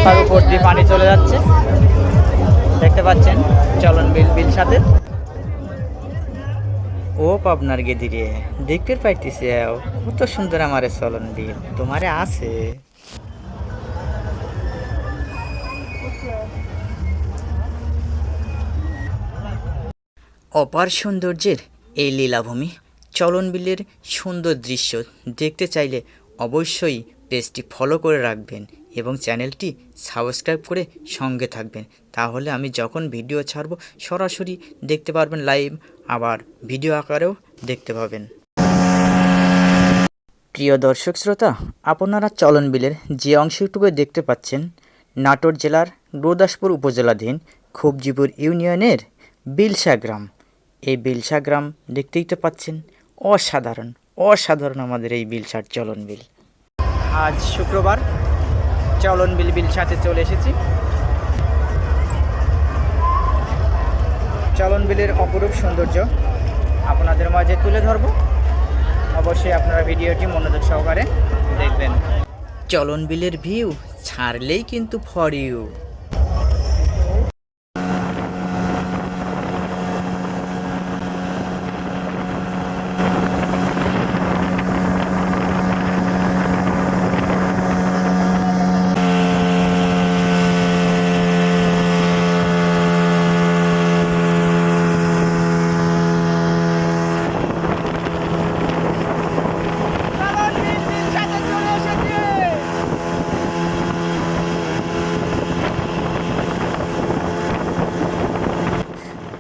নৌকার উপর দিয়ে পানি চলে যাচ্ছে, দেখতে পাচ্ছেন চলন বিল সাথে। ও পাবনার গেদিরে দেখতে পাইতেছে কত সুন্দর আমার চলন বিল তোমারে আছে। অপার সৌন্দর্যের এই লীলাভূমি চলন বিলের সুন্দর দৃশ্য দেখতে চাইলে অবশ্যই পেজটি ফলো করে রাখবেন এবং চ্যানেলটি সাবস্ক্রাইব করে সঙ্গে থাকবেন। তাহলে আমি যখন ভিডিও ছাড়ব সরাসরি দেখতে পারবেন লাইভ, আবার ভিডিও আকারেও দেখতে পাবেন। প্রিয় দর্শক শ্রোতা, আপনারা চলন বিলের যে অংশটুকু দেখতে পাচ্ছেন নাটোর জেলার গুরুদাসপুর উপজেলাধীন খুবজিপুর ইউনিয়নের বিলসা গ্রাম। এই বিলসা গ্রাম দেখতেই তো পাচ্ছেন, অসাধারণ অসাধারণ আমাদের এই বিলসার চলন বিল। আজ শুক্রবার চলন বিলসাতে চলে এসেছি। চলন বিলের অপরূপ সৌন্দর্য আপনাদের মাঝে তুলে ধরব। অবশ্যই আপনারা ভিডিওটি মনোযোগ সহকারে দেখবেন। চলন বিলের ভিউ ছাড়লেই কিন্তু ফর ইউ।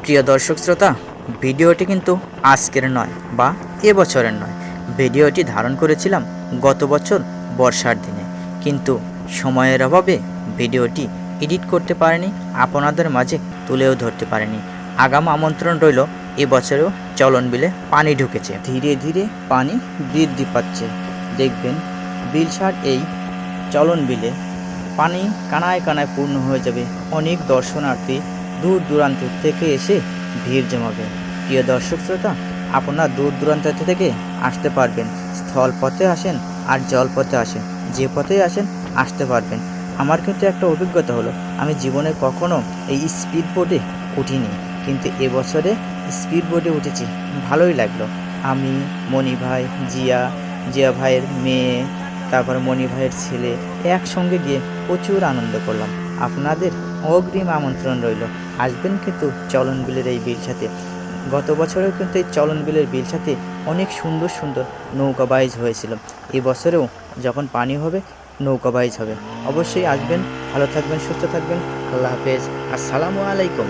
প্রিয় দর্শক শ্রোতা, ভিডিওটি কিন্তু আজকের নয় বা এবছরের নয়, ভিডিওটি ধারণ করেছিলাম গত বছর বর্ষার দিনে, কিন্তু সময়ের অভাবে ভিডিওটি এডিট করতে পারিনি, আপনাদের মাঝে তুলেও ধরতে পারিনি। আগাম আমন্ত্রণ রইল, এবছরেও চলন বিলে পানি ঢুকেছে, ধীরে ধীরে পানি বৃদ্ধি পাচ্ছে। দেখবেন বিলসার এই চলন বিলে পানি কানায় কানায় পূর্ণ হয়ে যাবে। অনেক দর্শনার্থী দূর দূরান্ত থেকে এসে ভিড় জমাবে। প্রিয় দর্শক শ্রোতা, আপনারা দূর দূরান্ত থেকে আসতে পারবেন, স্থল পথে আসেন আর জল পথে আসেন, যে পথেই আসেন আসতে পারবেন। আমার কিন্তু একটা অভিজ্ঞতা হলো, আমি জীবনে কখনো এই স্পিড বোটে উঠিনি, কিন্তু এবছরে স্পিড বোটে উঠেছি, ভালোই লাগলো। আমি, মণি ভাই, জিয়া ভাইয়ের মেয়ে, তারপর মণি ভাইয়ের ছেলে একসঙ্গে গিয়ে প্রচুর আনন্দ করলাম। আপনাদের অগ্রিম আমন্ত্রণ রইল, আসবেন কিন্তু চলন বিলের এই বিলসাতে। গত বছরেও কিন্তু এই চলন বিলের বিলসাতে অনেক সুন্দর সুন্দর নৌকা বাইচ হয়েছিল। এবছরেও যখন পানি হবে নৌকা বাইচ হবে। অবশ্যই আসবেন, ভালো থাকবেন, সুস্থ থাকবেন। আল্লাহ হাফেজ, আসসালামু আলাইকুম।